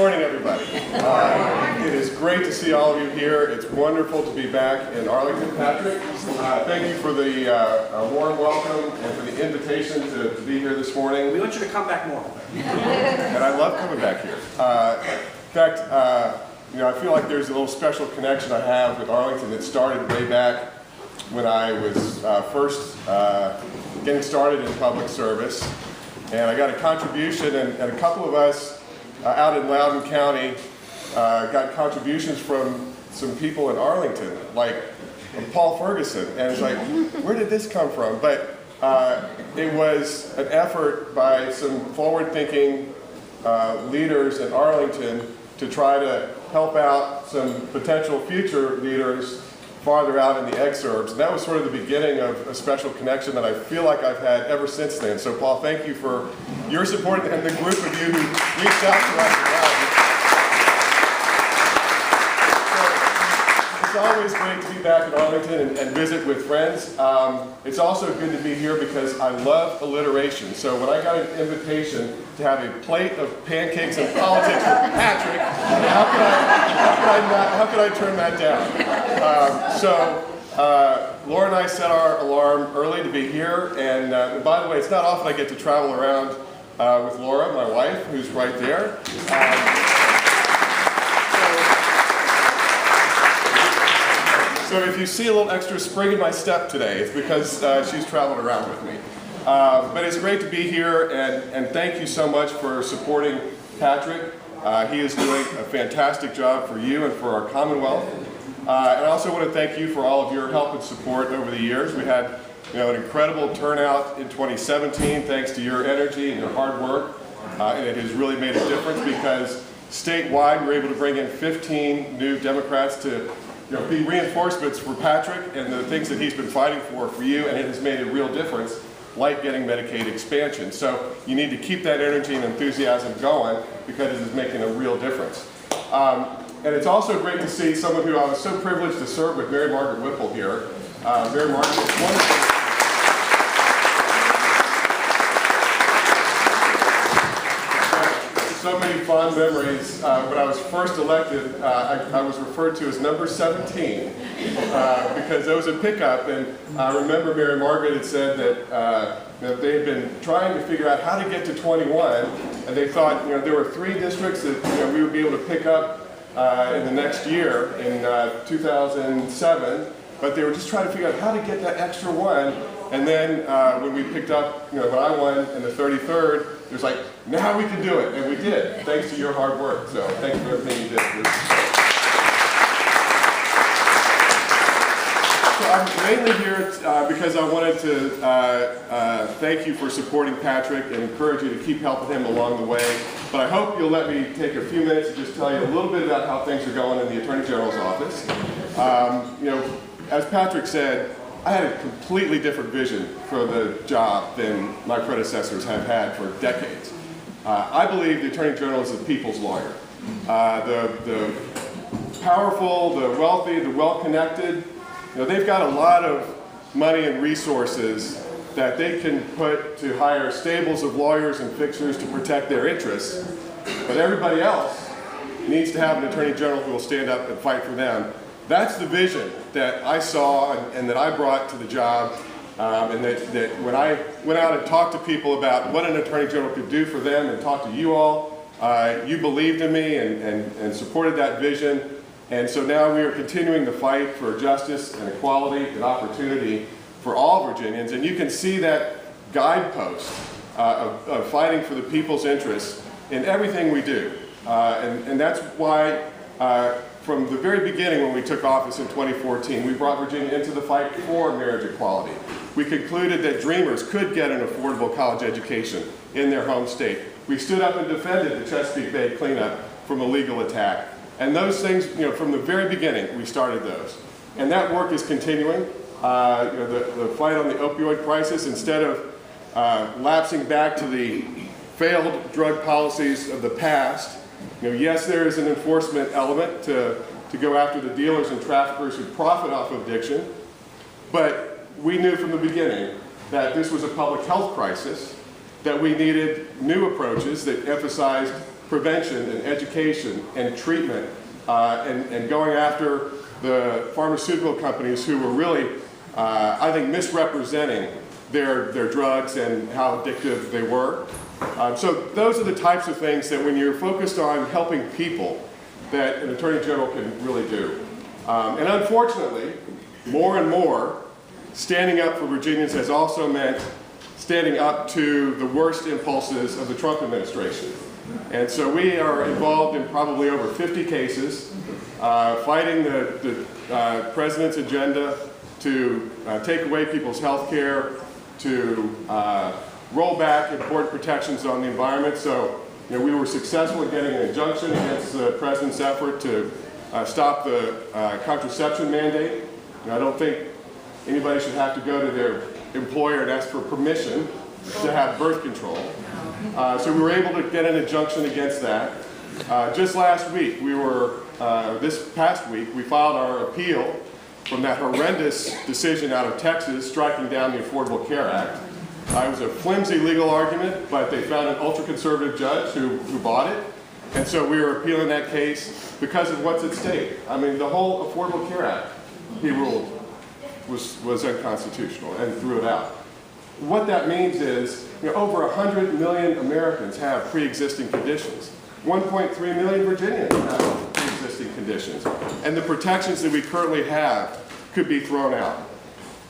Good morning, everybody. It is great to see all of you here. It's wonderful to be back in Arlington. Patrick, thank you for the warm welcome and for the invitation to be here this morning. We want you to come back more. And I love coming back here. In fact, I feel like there's a little special connection I have with Arlington that started way back when I was first getting started in public service. And I got a contribution, and a couple of us out in Loudoun County got contributions from some people in Arlington, like Paul Ferguson. And it's like, where did this come from? But it was an effort by some forward-thinking leaders in Arlington to try to help out some potential future leaders farther out in the exurbs. And that was sort of the beginning of a special connection that I feel like I've had ever since then. So Paul, thank you for your support and the group of you who reached out to us. It's always great to be back in Arlington and visit with friends. It's also good to be here because I love alliteration. So when I got an invitation to have a plate of pancakes and politics with Patrick, how could I turn that down? Laura and I set our alarm early to be here, and by the way, it's not often I get to travel around with Laura, my wife, who's right there. So if you see a little extra spring in my step today, it's because she's traveled around with me. But it's great to be here, and thank you so much for supporting Patrick. He is doing a fantastic job for you and for our Commonwealth. And I also want to thank you for all of your help and support over the years. We had an incredible turnout in 2017 thanks to your energy and your hard work. And it has really made a difference because statewide we were able to bring in 15 new Democrats to be reinforcements for Patrick and the things that he's been fighting for you, and it has made a real difference, like getting Medicaid expansion. So you need to keep that energy and enthusiasm going because it is making a real difference. And it's also great to see someone who I was so privileged to serve with, Mary Margaret Whipple here. Mary Margaret is wonderful. So many fond memories. When I was first elected, I was referred to as number 17 because there was a pickup, and I remember Mary Margaret had said that they had been trying to figure out how to get to 21, and they thought there were 3 districts that we would be able to pick up in the next year in 2007, but they were just trying to figure out how to get that extra one. And then when we picked up, when I won in the 33rd, it was like, now we can do it, and we did, thanks to your hard work. So thank you for everything you did. So I'm mainly here because I wanted to thank you for supporting Patrick and encourage you to keep helping him along the way. But I hope you'll let me take a few minutes to just tell you a little bit about how things are going in the Attorney General's office. As Patrick said, I had a completely different vision for the job than my predecessors have had for decades. I believe the Attorney General is the people's lawyer. The powerful, the wealthy, the well-connected, they've got a lot of money and resources that they can put to hire stables of lawyers and fixers to protect their interests. But everybody else needs to have an Attorney General who will stand up and fight for them. That's the vision that I saw and that I brought to the job, and that when I went out and talked to people about what an Attorney General could do for them and talked to you all, you believed in me and supported that vision. And so now we are continuing the fight for justice and equality and opportunity for all Virginians. And you can see that guidepost of fighting for the people's interests in everything we do. And that's why from the very beginning when we took office in 2014, we brought Virginia into the fight for marriage equality. We concluded that dreamers could get an affordable college education in their home state. We stood up and defended the Chesapeake Bay cleanup from a legal attack. And those things, from the very beginning, we started those. And that work is continuing. The fight on the opioid crisis, instead of lapsing back to the failed drug policies of the past, yes, there is an enforcement element to go after the dealers and traffickers who profit off of addiction, but we knew from the beginning that this was a public health crisis, that we needed new approaches that emphasized prevention and education and treatment and going after the pharmaceutical companies who were really, I think, misrepresenting their drugs and how addictive they were. So those are the types of things that when you're focused on helping people that an Attorney General can really do. And unfortunately, more and more, standing up for Virginians has also meant standing up to the worst impulses of the Trump administration. And so we are involved in probably over 50 cases, fighting the president's agenda to take away people's health care, to roll back important protections on the environment. So, we were successful in getting an injunction against the president's effort to stop the contraception mandate. I don't think anybody should have to go to their employer and ask for permission to have birth control. So we were able to get an injunction against that. Just last week, this past week, we filed our appeal from that horrendous decision out of Texas striking down the Affordable Care Act. It was a flimsy legal argument, but they found an ultra-conservative judge who bought it. And so we were appealing that case because of what's at stake. I mean, the whole Affordable Care Act, he ruled, was unconstitutional and threw it out. What that means is, over 100 million Americans have pre-existing conditions. 1.3 million Virginians have pre-existing conditions. And the protections that we currently have could be thrown out.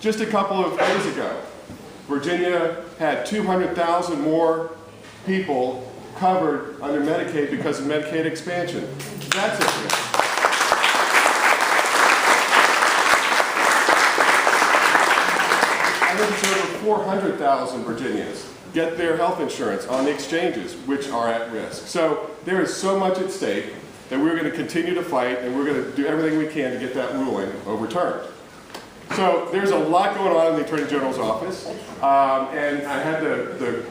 Just a couple of days ago, Virginia had 200,000 more people covered under Medicaid because of Medicaid expansion. That's it. I think it's over 400,000 Virginians get their health insurance on the exchanges, which are at risk. So there is so much at stake that we're going to continue to fight, and we're going to do everything we can to get that ruling overturned. So there's a lot going on in the Attorney General's office, and I had the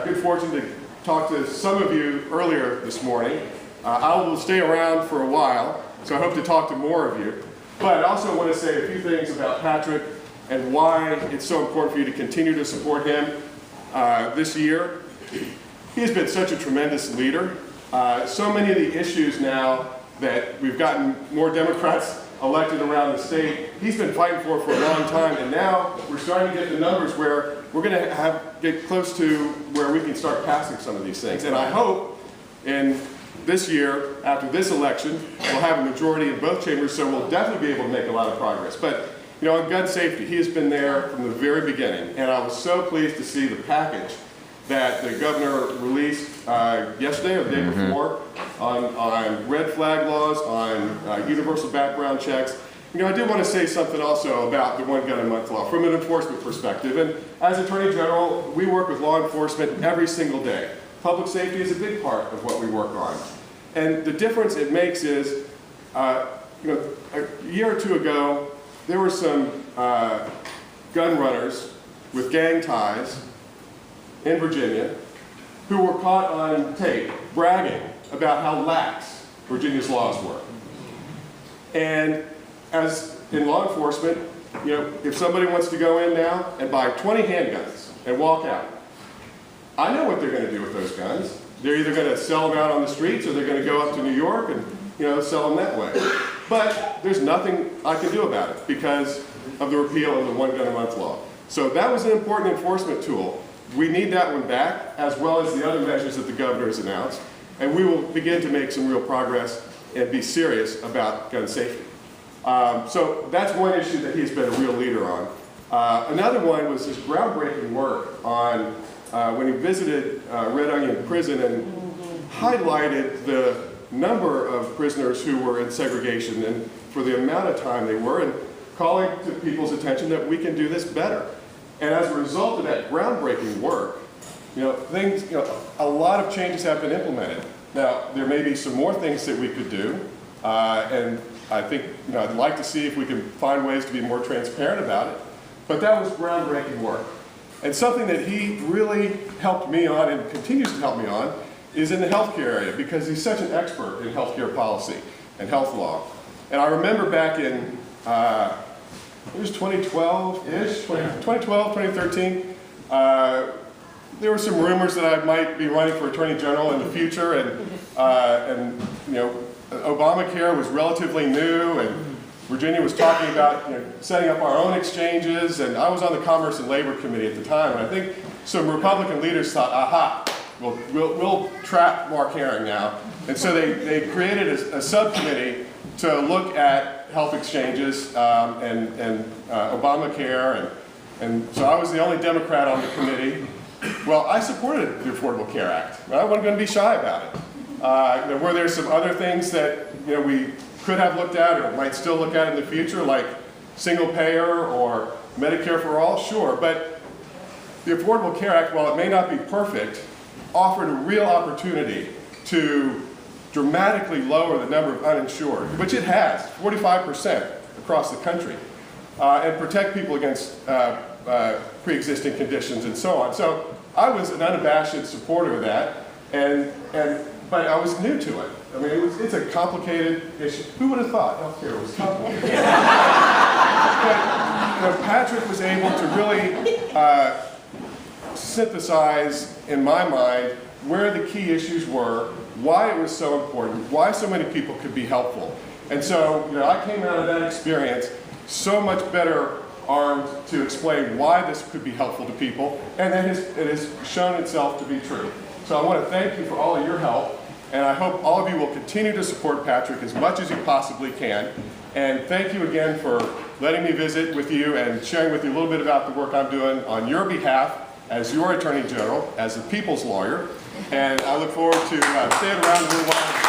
good fortune to talk to some of you earlier this morning. I will stay around for a while, so I hope to talk to more of you. But I also want to say a few things about Patrick and why it's so important for you to continue to support him this year. He has been such a tremendous leader. So many of the issues now that we've gotten more Democrats elected around the state, he's been fighting for a long time, and now we're starting to get the numbers where we're going to get close to where we can start passing some of these things. And I hope in this year, after this election, we'll have a majority in both chambers, so we'll definitely be able to make a lot of progress. But on gun safety, he has been there from the very beginning, and I was so pleased to see the package that the governor released yesterday or the day before on red flag laws, on universal background checks. I did want to say something also about the one gun a month law from an enforcement perspective. And as Attorney General, we work with law enforcement every single day. Public safety is a big part of what we work on. And the difference it makes is, a year or two ago, there were some gun runners with gang ties in Virginia who were caught on tape bragging about how lax Virginia's laws were. And as in law enforcement, if somebody wants to go in now and buy 20 handguns and walk out, I know what they're going to do with those guns. They're either going to sell them out on the streets or they're going to go up to New York and sell them that way. But there's nothing I can do about it because of the repeal of the one gun a month law. So that was an important enforcement tool. We need that one back, as well as the other measures that the governor has announced. And we will begin to make some real progress and be serious about gun safety. So that's one issue that he's been a real leader on. Another one was his groundbreaking work on when he visited Red Onion Prison and highlighted the number of prisoners who were in segregation and for the amount of time they were, and calling to people's attention that we can do this better. And as a result of that groundbreaking work, a lot of changes have been implemented. Now, there may be some more things that we could do, and I think, I'd like to see if we can find ways to be more transparent about it. But that was groundbreaking work. And something that he really helped me on and continues to help me on is in the healthcare area, because he's such an expert in healthcare policy and health law. And I remember back in, it was 2012-ish, 2012, 2013, there were some rumors that I might be running for Attorney General in the future, and and Obamacare was relatively new, and Virginia was talking about setting up our own exchanges, and I was on the Commerce and Labor Committee at the time, and I think some Republican leaders thought, aha, we'll trap Mark Herring now. And so they created a subcommittee to look at health exchanges and Obamacare, and so I was the only Democrat on the committee. Well, I supported the Affordable Care Act. I wasn't going to be shy about it. Were there some other things that we could have looked at or might still look at in the future, like single payer or Medicare for all? Sure, but the Affordable Care Act, while it may not be perfect, offered a real opportunity to dramatically lower the number of uninsured, which it has, 45% across the country, and protect people against pre-existing conditions and so on. So I was an unabashed supporter of that, but I was new to it. I mean, it's a complicated issue. Who would have thought healthcare was complicated? But Patrick was able to really synthesize, in my mind, where the key issues were, why it was so important, why so many people could be helpful. And so, I came out of that experience so much better armed to explain why this could be helpful to people, and it has shown itself to be true. So I want to thank you for all of your help, and I hope all of you will continue to support Patrick as much as you possibly can. And thank you again for letting me visit with you and sharing with you a little bit about the work I'm doing on your behalf as your Attorney General, as a people's lawyer. And I look forward to staying around a little while.